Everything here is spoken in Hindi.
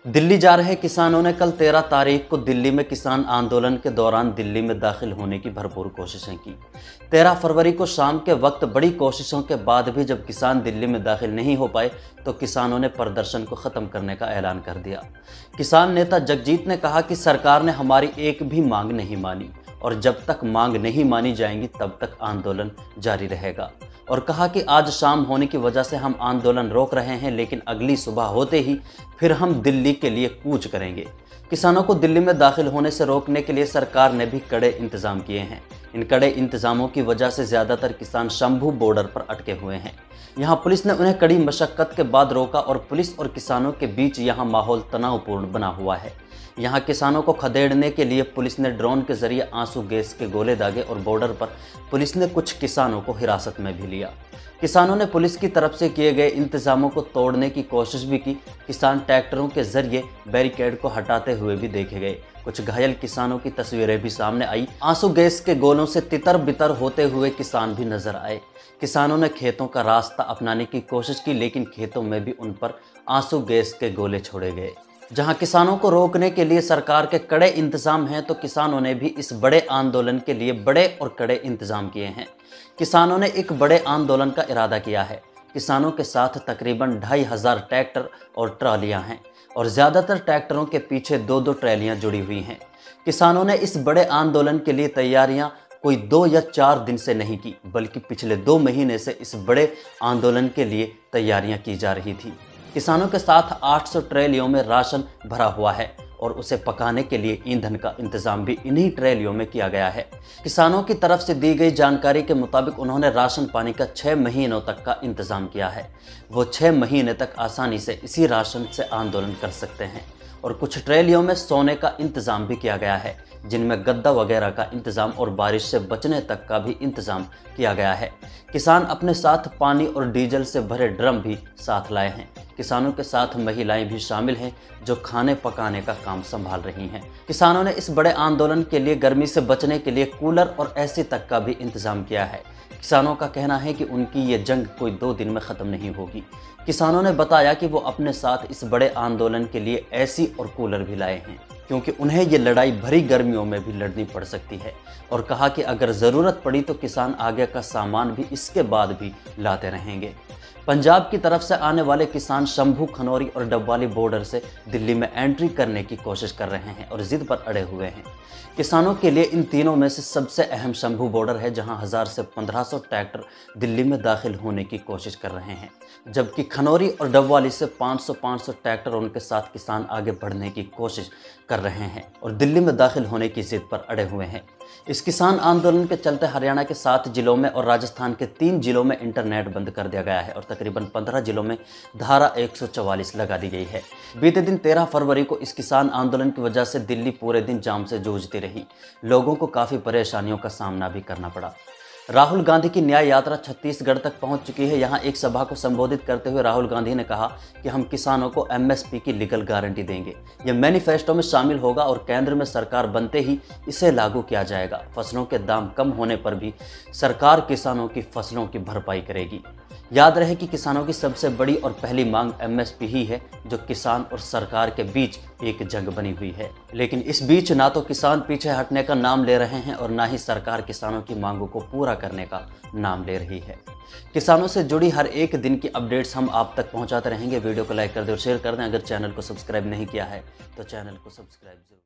दिल्ली जा रहे किसानों ने कल 13 तारीख को दिल्ली में किसान आंदोलन के दौरान दिल्ली में दाखिल होने की भरपूर कोशिशें की। 13 फरवरी को शाम के वक्त बड़ी कोशिशों के बाद भी जब किसान दिल्ली में दाखिल नहीं हो पाए तो किसानों ने प्रदर्शन को ख़त्म करने का ऐलान कर दिया। किसान नेता जगजीत ने कहा कि सरकार ने हमारी एक भी मांग नहीं मानी और जब तक मांग नहीं मानी जाएंगी तब तक आंदोलन जारी रहेगा, और कहा कि आज शाम होने की वजह से हम आंदोलन रोक रहे हैं, लेकिन अगली सुबह होते ही फिर हम दिल्ली के लिए कूच करेंगे। किसानों को दिल्ली में दाखिल होने से रोकने के लिए सरकार ने भी कड़े इंतजाम किए हैं। इन कड़े इंतजामों की वजह से ज़्यादातर किसान शंभू बॉर्डर पर अटके हुए हैं। यहाँ पुलिस ने उन्हें कड़ी मशक्कत के बाद रोका और पुलिस और किसानों के बीच यहाँ माहौल तनावपूर्ण बना हुआ है। यहाँ किसानों को खदेड़ने के लिए पुलिस ने ड्रोन के जरिए आंसू गैस के गोले दागे और बॉर्डर पर पुलिस ने कुछ किसानों को हिरासत में भी लिया। किसानों ने पुलिस की तरफ से किए गए इंतजामों को तोड़ने की कोशिश भी की। किसान ट्रैक्टरों के जरिए बैरिकेड को हटाते हुए भी देखे गए। कुछ घायल किसानों की तस्वीरें भी सामने आई। आंसू गैस के गोलों से तितर बितर होते हुए किसान भी नजर आए। किसानों ने खेतों का रास्ता अपनाने की कोशिश की, लेकिन खेतों में भी उन पर आंसू गैस के गोले छोड़े गए। जहां किसानों को रोकने के लिए सरकार के कड़े इंतजाम हैं, तो किसानों ने भी इस बड़े आंदोलन के लिए बड़े और कड़े इंतजाम किए हैं। किसानों ने एक बड़े आंदोलन का इरादा किया है। किसानों के साथ तकरीबन 2500 ट्रैक्टर और ट्रालियां हैं और ज़्यादातर ट्रैक्टरों के पीछे 2-2 ट्रैलियां जुड़ी हुई हैं। किसानों ने इस बड़े आंदोलन के लिए तैयारियां कोई 2 या 4 दिन से नहीं की, बल्कि पिछले 2 महीने से इस बड़े आंदोलन के लिए तैयारियां की जा रही थी। किसानों के साथ 800 ट्रैलियों में राशन भरा हुआ है और उसे पकाने के लिए ईंधन का इंतजाम भी इन्हीं ट्रैलियों में किया गया है। किसानों की तरफ से दी गई जानकारी के मुताबिक उन्होंने राशन पानी का 6 महीनों तक का इंतजाम किया है। वो 6 महीने तक आसानी से इसी राशन से आंदोलन कर सकते हैं। और कुछ ट्रैलियों में सोने का इंतजाम भी किया गया है, जिनमें गद्दा वगैरह का इंतजाम और बारिश से बचने तक का भी इंतजाम किया गया है। किसान अपने साथ पानी और डीजल से भरे ड्रम भी साथ लाए हैं। किसानों के साथ महिलाएं भी शामिल हैं जो खाने पकाने का काम संभाल रही हैं। किसानों ने इस बड़े आंदोलन के लिए गर्मी से बचने के लिए कूलर और एसी तक का भी इंतजाम किया है। किसानों का कहना है कि उनकी ये जंग कोई 2 दिन में ख़त्म नहीं होगी। किसानों ने बताया कि वो अपने साथ इस बड़े आंदोलन के लिए एसी और कूलर भी लाए हैं, क्योंकि उन्हें ये लड़ाई भरी गर्मियों में भी लड़नी पड़ सकती है, और कहा कि अगर ज़रूरत पड़ी तो किसान आगे का सामान भी इसके बाद भी लाते रहेंगे। पंजाब की तरफ से आने वाले किसान शंभू, खनौरी और डबवाली बॉर्डर से दिल्ली में एंट्री करने की कोशिश कर रहे हैं और जिद पर अड़े हुए हैं। किसानों के लिए इन तीनों में से सबसे अहम शंभू बॉर्डर है, जहां 1000 से 1500 ट्रैक्टर दिल्ली में दाखिल होने की कोशिश कर रहे हैं, जबकि खनौरी और डबवाली से 500 ट्रैक्टर उनके साथ किसान आगे बढ़ने की कोशिश कर रहे हैं और दिल्ली में दाखिल होने की जिद पर अड़े हुए हैं। इस किसान आंदोलन के चलते हरियाणा के 7 जिलों में और राजस्थान के 3 जिलों में इंटरनेट बंद कर दिया गया है और तकरीबन 15 जिलों में धारा 144 लगा दी गई है। बीते दिन 13 फरवरी को इस किसान आंदोलन की वजह से दिल्ली पूरे दिन जाम से जूझती रही। लोगों को काफ़ी परेशानियों का सामना भी करना पड़ा। राहुल गांधी की न्याय यात्रा छत्तीसगढ़ तक पहुंच चुकी है। यहां एक सभा को संबोधित करते हुए राहुल गांधी ने कहा कि हम किसानों को एमएसपी की लीगल गारंटी देंगे। यह मैनिफेस्टो में शामिल होगा और केंद्र में सरकार बनते ही इसे लागू किया जाएगा। फसलों के दाम कम होने पर भी सरकार किसानों की फसलों की भरपाई करेगी। याद रहे कि किसानों की सबसे बड़ी और पहली मांग एमएसपी ही है, जो किसान और सरकार के बीच एक जंग बनी हुई है। लेकिन इस बीच ना तो किसान पीछे हटने का नाम ले रहे हैं और ना ही सरकार किसानों की मांगों को पूरा करने का नाम ले रही है। किसानों से जुड़ी हर एक दिन की अपडेट्स हम आप तक पहुंचाते रहेंगे। वीडियो को लाइक कर दें और शेयर कर दें। अगर चैनल को सब्सक्राइब नहीं किया है तो चैनल को सब्सक्राइब जरूर